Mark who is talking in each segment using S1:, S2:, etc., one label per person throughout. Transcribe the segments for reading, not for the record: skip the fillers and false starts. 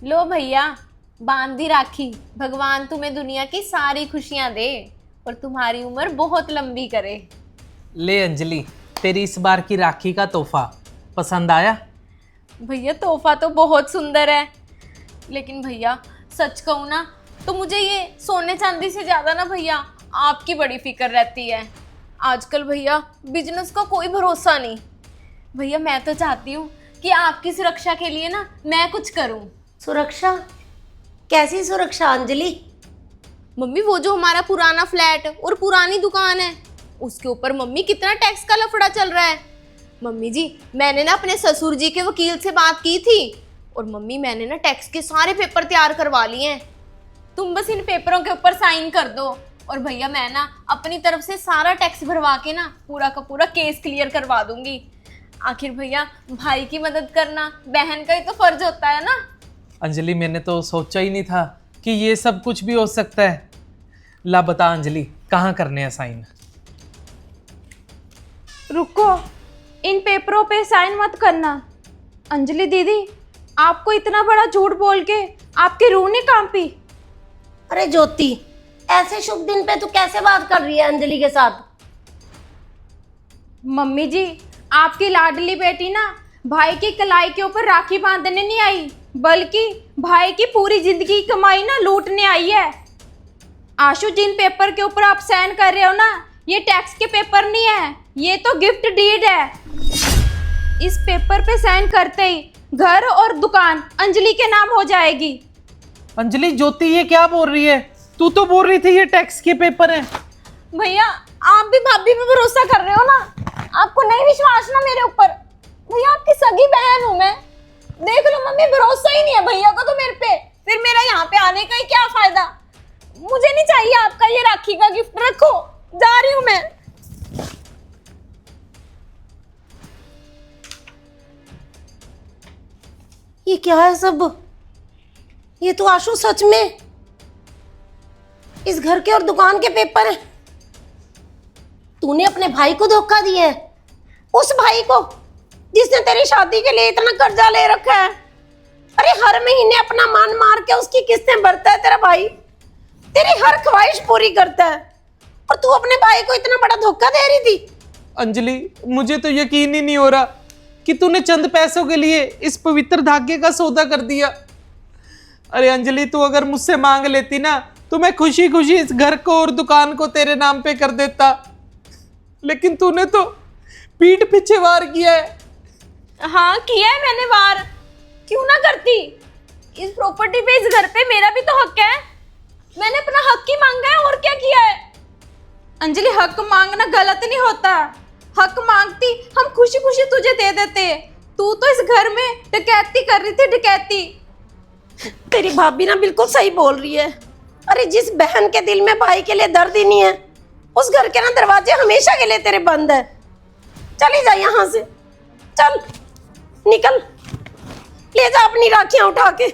S1: लो भैया, बांध दी राखी। भगवान तुम्हें दुनिया की सारी खुशियां दे और तुम्हारी उम्र बहुत लंबी करे।
S2: ले अंजलि, तेरी इस बार की राखी का तोहफा पसंद आया?
S1: भैया तोहफा तो बहुत सुंदर है, लेकिन भैया सच कहूँ ना तो मुझे ये सोने चांदी से ज़्यादा ना भैया आपकी बड़ी फिक्र रहती है। आजकल भैया बिजनेस का कोई भरोसा नहीं। भैया मैं तो चाहती हूँ कि आपकी सुरक्षा के लिए ना मैं कुछ करूँ।
S3: सुरक्षा? कैसी सुरक्षा अंजलि?
S1: मम्मी वो जो हमारा पुराना फ्लैट और पुरानी दुकान है उसके ऊपर मम्मी कितना टैक्स का लफड़ा चल रहा है। मम्मी जी मैंने ना अपने ससुर जी के वकील से बात की थी और मम्मी मैंने ना टैक्स के सारे पेपर तैयार करवा लिए हैं। तुम बस इन पेपरों के ऊपर साइन कर दो और भैया मैं ना अपनी तरफ से सारा टैक्स भरवा के ना पूरा का पूरा केस क्लियर करवा दूंगी। आखिर भैया भाई की मदद करना बहन का ही तो फर्ज होता है ना।
S2: अंजलि, मैंने तो सोचा ही नहीं था कि ये सब कुछ भी हो सकता है। ला बता अंजलि, कहाँ करने हैं साइन?
S4: रुको, इन पेपरों पे साइन मत करना। अंजलि दीदी, आपको इतना बड़ा झूठ बोल के आपकी रूह नहीं कांपी?
S3: अरे ज्योति, ऐसे शुभ दिन पे तू कैसे बात कर रही है अंजलि के साथ?
S4: मम्मी जी, आपकी लाडली बेटी ना भाई की कलाई के ऊपर राखी बांधने नहीं आई, बल्कि भाई की पूरी जिंदगी की कमाई ना लूटने आई है। आशु, जिन पेपर के ऊपर आप साइन कर रहे हो ना, ये टैक्स के पेपर नहीं है, ये तो गिफ्ट डीड है। इस पेपर पे साइन करते ही घर और दुकान अंजलि के नाम हो जाएगी।
S2: अंजलि, ज्योति ये क्या बोल रही है? तू तो बोल रही थी ये टैक्स के पेपर हैं।
S1: भैया आप भी भाभी पे भरोसा कर रहे हो ना? आपको नहीं विश्वास ना मेरे ऊपर? भैया आपकी सगी बहन हूं मैं। देख लो मम्मी, भरोसा ही नहीं है भैया को तो मेरे पे। फिर मेरा यहाँ पे आने का ही क्या फायदा? मुझे नहीं चाहिए आपका ये राखी का गिफ्ट, रखो, जा रही हूं मैं।
S3: ये क्या है सब? ये तो आशु सच में इस घर के और दुकान के पेपर हैं। तूने अपने भाई को धोखा दिया है, उस भाई को जिसने तेरी शादी के लिए इतना कर्जा ले रखा है। अरे हर महीने अपना मान मार के उसकी किस्तें भरता है तेरा भाई, तेरी हर ख्वाहिश पूरी करता है, और तू अपने भाई को इतना बड़ा धोखा दे रही थी।
S2: अंजलि, मुझे तो यकीन ही नहीं हो रहा कि तूने चंद पैसों के लिए इस पवित्र धागे का सौदा कर दिया। अरे अंजलि, तू अगर मुझसे मांग लेती ना तो मैं खुशी खुशी इस घर को और दुकान को तेरे नाम पे कर देता, लेकिन तूने तो पीठ पीछे वार किया है।
S1: हाँ किया है मैंने वार, क्यों ना करती? इस प्रॉपर्टी पे, इस घर पे मेरा भी तो हक है। मैंने अपना हक ही मांगा है, और क्या किया है?
S4: अंजलि, हक मांगना गलत नहीं होता। हक मांगती हम खुशी खुशी तुझे दे देते। तू तो इस घर में डकैती कर रही थी, डकैती।
S3: तेरी भाभी ना बिल्कुल सही बोल रही है। अरे जिस बहन के दिल में भाई के लिए दर्द ही नहीं है, उस घर के ना दरवाजे हमेशा के लिए तेरे बंद है। चली जा यहाँ से, चल निकल, ले जा अपनी राखियां उठा के।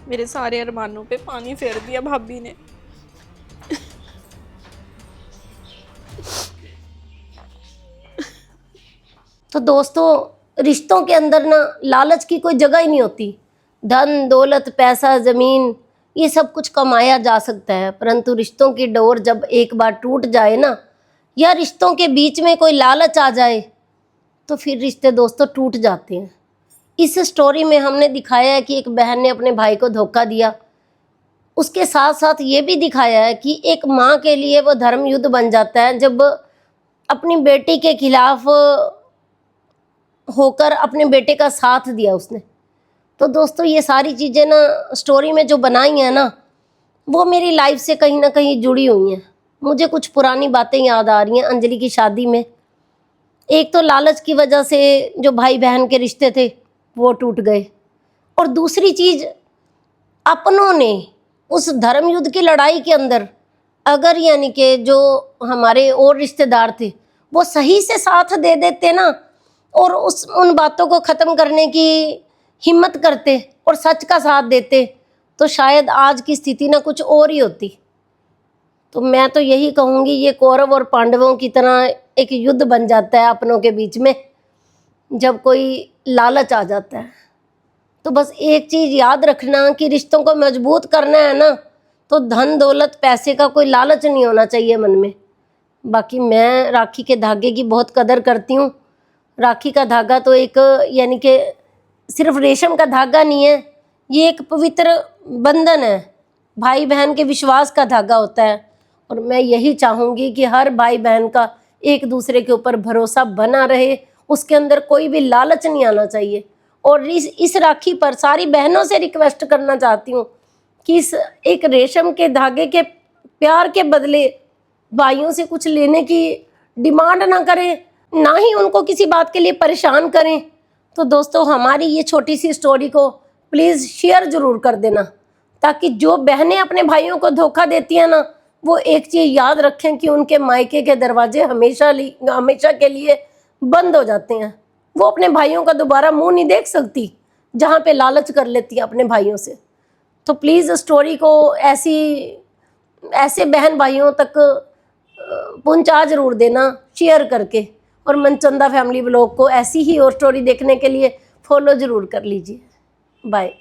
S1: मेरे सारे अरमानों पे पानी फेर दिया भाभी ने।
S3: तो दोस्तों, रिश्तों के अंदर ना लालच की कोई जगह ही नहीं होती। धन दौलत पैसा जमीन ये सब कुछ कमाया जा सकता है, परंतु रिश्तों की डोर जब एक बार टूट जाए ना, या रिश्तों के बीच में कोई लालच आ जाए, तो फिर रिश्ते दोस्तों टूट जाते हैं। इस स्टोरी में हमने दिखाया है कि एक बहन ने अपने भाई को धोखा दिया। उसके साथ साथ ये भी दिखाया है कि एक माँ के लिए वो धर्म युद्ध बन जाता है जब अपनी बेटी के खिलाफ होकर अपने बेटे का साथ दिया उसने। तो दोस्तों, ये सारी चीज़ें ना स्टोरी में जो बनाई हैं ना, वो मेरी लाइफ से कहीं ना कहीं जुड़ी हुई हैं। मुझे कुछ पुरानी बातें याद आ रही हैं अंजलि की शादी में। एक तो लालच की वजह से जो भाई बहन के रिश्ते थे वो टूट गए, और दूसरी चीज़, अपनों ने उस धर्म युद्ध की लड़ाई के अंदर अगर यानी कि जो हमारे और रिश्तेदार थे वो सही से साथ दे देते ना, और उन बातों को ख़त्म करने की हिम्मत करते और सच का साथ देते, तो शायद आज की स्थिति ना कुछ और ही होती। तो मैं तो यही कहूँगी, ये कौरव और पांडवों की तरह एक युद्ध बन जाता है अपनों के बीच में। जब कोई लालच आ जाता है। तो बस एक चीज़ याद रखना कि रिश्तों को मजबूत करना है ना, तो धन दौलत पैसे का कोई लालच नहीं होना चाहिए मन में। बाकी मैं राखी के धागे की बहुत कदर करती हूँ। राखी का धागा तो एक यानी कि सिर्फ रेशम का धागा नहीं है, ये एक पवित्र बंधन है, भाई बहन के विश्वास का धागा होता है। और मैं यही चाहूँगी कि हर भाई बहन का एक दूसरे के ऊपर भरोसा बना रहे, उसके अंदर कोई भी लालच नहीं आना चाहिए। और इस राखी पर सारी बहनों से रिक्वेस्ट करना चाहती हूँ कि इस एक रेशम के धागे के प्यार के बदले भाइयों से कुछ लेने की डिमांड ना करें, ना ही उनको किसी बात के लिए परेशान करें। तो दोस्तों, हमारी ये छोटी सी स्टोरी को प्लीज़ शेयर ज़रूर कर देना, ताकि जो बहनें अपने भाइयों को धोखा देती हैं ना, वो एक चीज़ याद रखें कि उनके मायके के दरवाजे हमेशा के लिए बंद हो जाते हैं। वो अपने भाइयों का दोबारा मुंह नहीं देख सकती जहाँ पे लालच कर लेती है अपने भाइयों से। तो प्लीज़ स्टोरी को ऐसे बहन भाइयों तक पहुँचा ज़रूर देना शेयर करके। और मनचंदा फैमिली व्लॉग को ऐसी ही और स्टोरी देखने के लिए फॉलो ज़रूर कर लीजिए। बाय।